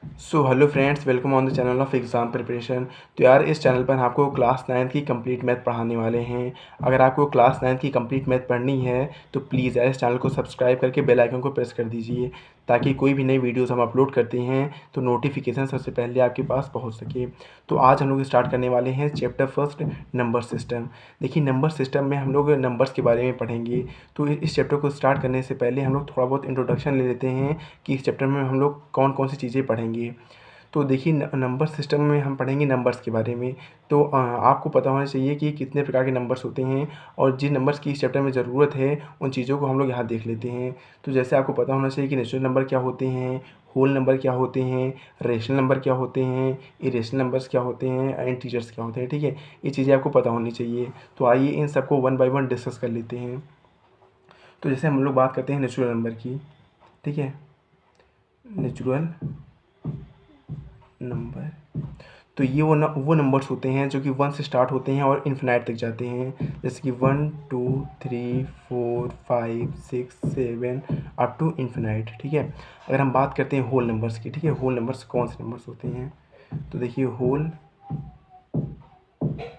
So hello friends, welcome on the channel of exam preparation. तो यार इस channel पर आपको क्लास 9 की कंप्लीट मैथ पढ़ाने वाले हैं। अगर आपको क्लास 9 की कंप्लीट मैथ पढ़नी है तो प्लीज़ यार इस चैनल को सब्सक्राइब करके बेल आइकन को प्रेस कर दीजिए, ताकि कोई भी नई वीडियोस हम अपलोड करते हैं तो नोटिफिकेशन सबसे पहले आपके पास पहुंच सके। तो आज हम लोग स्टार्ट करने वाले हैं चैप्टर फर्स्ट, नंबर सिस्टम। देखिए, नंबर सिस्टम में हम लोग नंबर्स के बारे में पढ़ेंगे। तो इस चैप्टर को स्टार्ट करने से पहले हम लोग थोड़ा बहुत इंट्रोडक्शन ले लेते हैं कि इस चैप्टर में हम लोग कौन कौन सी चीज़ें पढ़ेंगे। तो देखिए, नंबर सिस्टम में हम पढ़ेंगे नंबर्स के बारे में। तो आपको पता होना चाहिए कि कितने प्रकार के नंबर्स होते हैं और जिन नंबर्स की इस चैप्टर में ज़रूरत है उन चीज़ों को हम लोग यहाँ देख लेते हैं। तो जैसे आपको पता होना चाहिए कि नेचुरल नंबर क्या होते हैं, होल नंबर क्या होते हैं, रेशनल नंबर क्या होते हैं, इरेशनल नंबर्स क्या होते हैं, इंटीजर्स क्या होते हैं। ठीक है, ये चीज़ें आपको पता होनी चाहिए। तो आइए इन सबको वन बाय वन डिस्कस कर लेते हैं। तो जैसे हम लोग बात करते हैं नेचुरल नंबर की। ठीक है, नेचुरल नंबर, तो ये वो नंबर्स होते हैं जो कि 1 से स्टार्ट होते हैं और इन्फिनाइट तक जाते हैं। जैसे कि 1 2 3 4 5 6 7 अप टू इन्फिनाइट। ठीक है, अगर हम बात करते हैं होल नंबर्स की। ठीक है, होल नंबर्स कौन से नंबर्स होते हैं? तो देखिए, होल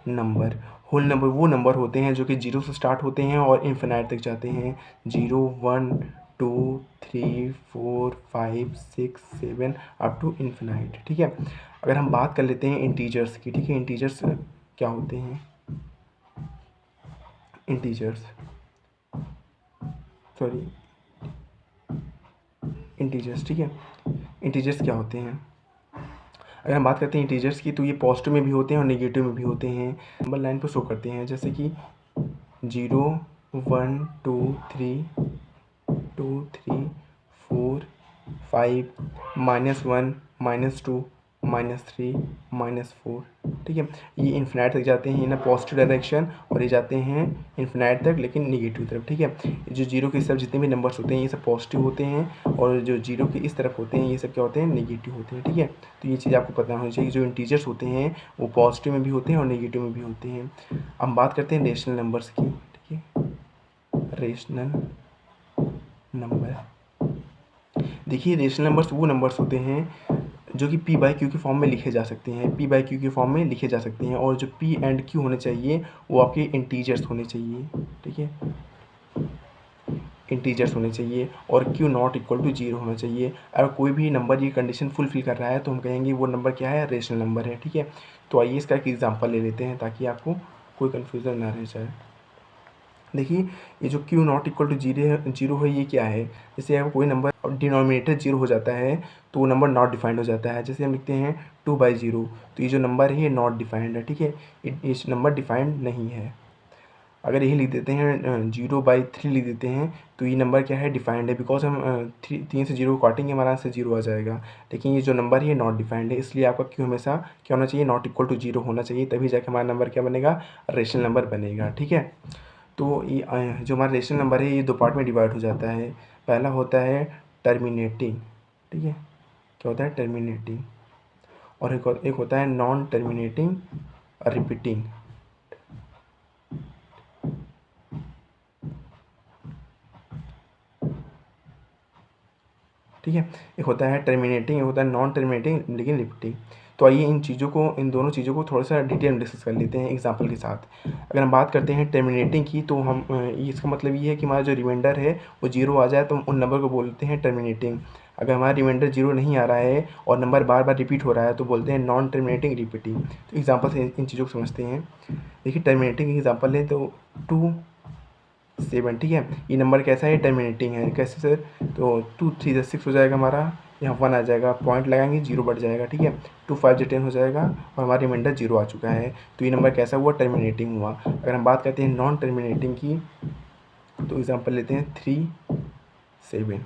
नंबर वो नंबर होते हैं जो कि 0 से स्टार्ट होते हैं और इन्फिनाइट तक जाते हैं। 0 1 2 3 4 5 6 7 अप टू इन्फिनाइट। ठीक है, अगर हम बात कर लेते हैं इंटीजर्स की। ठीक है, इंटीजर्स क्या होते हैं? इंटीजर्स सॉरी इंटीजर्स ठीक है, इंटीजर्स क्या होते हैं? अगर हम बात करते हैं इंटीजर्स की, तो ये पॉजिटिव में भी होते हैं और नेगेटिव में भी होते हैं। नंबर लाइन पर शो करते हैं, जैसे कि 0 1 2 3 4 5 -1 -2 -3 -4। ठीक है, ये इन्फिनाइट तक जाते हैं ना पॉजिटिव डायरेक्शन, और ये जाते हैं इन्फिनाइट तक लेकिन निगेटिव तरफ। ठीक है, जो जीरो के इस तरफ जितने भी नंबर्स होते हैं ये सब पॉजिटिव होते हैं, और जो जीरो के इस तरफ होते हैं ये सब क्या होते हैं? नेगेटिव होते हैं। ठीक है, तो ये चीज़ आपको पता होनी चाहिए। जो इंटीजर्स होते हैं वो पॉजिटिव में भी होते हैं और नेगेटिव में भी होते हैं। अब बात करते हैं रेशनल नंबर्स की। ठीक है, रेशनल नंबर, देखिए रेशनल नंबर्स वो नंबर्स होते हैं जो कि पी बाई क्यू के फॉर्म में लिखे जा सकते हैं। पी बाई क्यू के फॉर्म में लिखे जा सकते हैं, और जो पी एंड क्यू होने चाहिए वो आपके इंटीजर्स होने चाहिए। ठीक है, इंटीजर्स होने चाहिए, और क्यू नॉट इक्वल टू 0 होना चाहिए। अगर कोई भी नंबर ये कंडीशन फुलफिल कर रहा है तो हम कहेंगे वो नंबर क्या है? रेशनल नंबर है। ठीक है, तो आइए इसका एक एग्जाम्पल ले लेते हैं ताकि आपको कोई कन्फ्यूज़न ना रह जाए। देखिए, ये जो क्यू नॉट इक्वल टू 0 है, ये क्या है? जैसे अगर कोई नंबर डिनोमिनेटर 0 हो जाता है तो वो नंबर नॉट डिफाइंड हो जाता है। जैसे हम लिखते हैं 2/0, तो ये जो नंबर है ये नॉट डिफाइंड है। ठीक है, ये नंबर डिफाइंड नहीं है। अगर यही लिख देते हैं 0/3 लिख देते हैं तो ये नंबर क्या है? डिफाइंड है, बिकॉज हम 3 से 0 काटेंगे हमारा आंसर 0 आ जाएगा। लेकिन ये जो नंबर है ये नॉट डिफाइंड है, इसलिए आपका क्यू हमेशा क्या होना चाहिए? नॉट इक्वल टू 0 होना चाहिए, तभी जाके हमारा नंबर क्या बनेगा? रेशनल नंबर बनेगा। ठीक है, तो ये जो हमारा रेशनल नंबर है ये दो पार्ट में डिवाइड हो जाता है। पहला होता है टर्मिनेटिंग। ठीक है, क्या होता है? टर्मिनेटिंग। और एक होता है नॉन टर्मिनेटिंग रिपीटिंग। ठीक है, एक होता है टर्मिनेटिंग, एक होता है नॉन टर्मिनेटिंग लेकिन रिपीटिंग। तो आइए इन दोनों चीज़ों को थोड़ा सा डिटेल में डिस्कस कर लेते हैं एग्जांपल के साथ। अगर हम बात करते हैं टर्मिनेटिंग की, तो हम इसका मतलब ये है कि हमारा जो रिमाइंडर है वो 0 आ जाए तो हम उन नंबर को बोलते हैं टर्मिनेटिंग। अगर हमारा रिमाइंडर 0 नहीं आ रहा है और नंबर बार बार रिपीट हो रहा है तो बोलते हैं नॉन टर्मिनेटिंग रिपीटिंग। तो एग्जाम्पल से इन चीज़ों को समझते हैं। देखिए, टर्मिनेटिंग एग्जाम्पल लें तो 2 7। ठीक है, ये नंबर कैसा है? टर्मिनेटिंग है। कैसे सर? तो 2 3 6 हो जाएगा हमारा, यहाँ 1 आ जाएगा, पॉइंट लगाएंगे 0 बढ़ जाएगा। ठीक है, 2 5 10 हो जाएगा और हमारा रिमाइंडर 0 आ चुका है। तो ये नंबर कैसा हुआ? टर्मिनेटिंग हुआ। अगर हम बात करते हैं नॉन टर्मिनेटिंग की, तो एग्जाम्पल लेते हैं 3 7।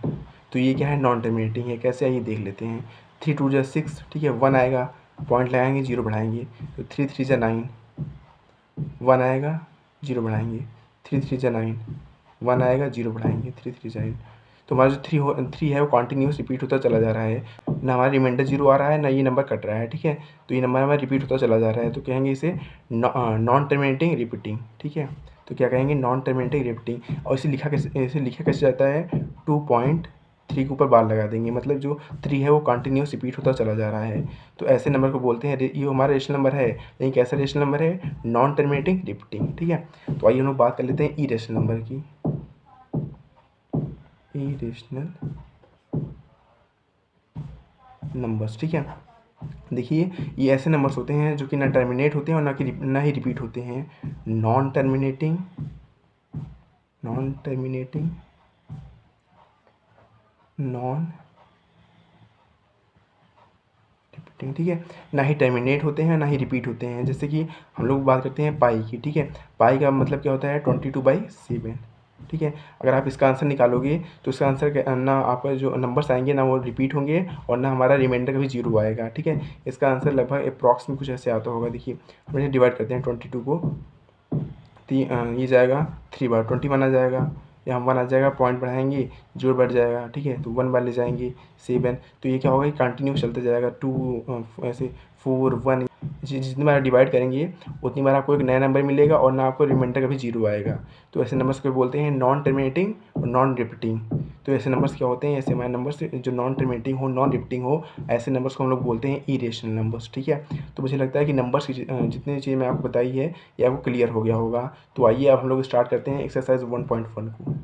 तो ये क्या है? नॉन टर्मिनेटिंग है। कैसे? आइए देख लेते हैं। 3 2 6। ठीक है, 1 आएगा, पॉइंट लगाएंगे 0 बढ़ाएंगे, तो 3 3 9। 1 आएगा, 0 बढ़ाएंगे, 3 3 9। 1 आएगा, 0 बढ़ाएंगे, 3 3 9। तो हमारा जो 3 है वो कॉन्टीन्यूस रिपीट होता चला जा रहा है, ना हमारा रिमाइंडर 0 आ रहा है ना ये नंबर कट रहा है। ठीक है, तो ये नंबर हमारा रिपीट होता चला जा रहा है, तो कहेंगे इसे नॉन टर्मिनेटिंग रिपीटिंग। ठीक है, तो क्या कहेंगे? Non terminating repeating. और इसे लिखा कैसे जाता है? 2 पॉइंट 3 के ऊपर बार लगा देंगे, मतलब जो 3 है वो कंटिन्यूस रिपीट होता चला जा रहा है। तो ऐसे नंबर को बोलते हैं, ये हमारा रेशनल नंबर है, लेकिन कैसा रेशनल नंबर है, नॉन टर्मिनेटिंग रिपीटिंग। ठीक है, तो आइए हम लोग बात कर लेते हैं इरेशनल नंबर की। इरेशनल नंबर्स, ठीक है, देखिए ये ऐसे नंबर्स होते हैं जो कि ना टर्मिनेट होते हैं और ना ही रिपीट होते हैं। नॉन टर्मिनेटिंग नॉन रिपीटिंग, ठीक है, ना ही टर्मिनेट होते हैं ना ही रिपीट होते हैं। जैसे कि हम लोग बात करते हैं पाई की, ठीक है, पाई का मतलब क्या होता है, 22/7। ठीक है, अगर आप इसका आंसर निकालोगे तो इसका आंसर ना आपका जो नंबर्स आएंगे ना वो रिपीट होंगे और ना हमारा रिमाइंडर का भी 0 आएगा। ठीक है, इसका आंसर लगभग अप्रॉक्स में कुछ ऐसे आता होगा। देखिए हम इसे डिवाइड करते हैं 22 को, ये जाएगा 3 बार, 21 आ जाएगा, यहाँ 1 आ जाएगा, पॉइंट बढ़ाएंगे 0 बढ़ जाएगा। ठीक है, तो 1 बार ले जाएंगे 7, तो ये क्या होगा, कंटिन्यू चलते जाएगा 2 ऐसे 4 1, जितनी बार डिवाइड करेंगे उतनी बार आपको एक नया नंबर मिलेगा और ना आपको रिमाइंडर का भी 0 आएगा। तो ऐसे नंबर्स को बोलते हैं नॉन टर्मिनेटिंग और नॉन रिपीटिंग। तो ऐसे नंबर्स क्या होते हैं, ऐसे हमारे नंबर्स जो नॉन टर्मिनेटिंग हो, नॉन रिपीटिंग हो, ऐसे नंबर्स को हम लोग बोलते हैं इरेशनल नंबर्स। ठीक है, तो मुझे लगता है कि नंबर्स की जितनी चीज़ें मैं आपको बताई है ये आपको क्लियर हो गया होगा। तो आइए अब हम लोग स्टार्ट करते हैं एक्सरसाइज 1.1 को।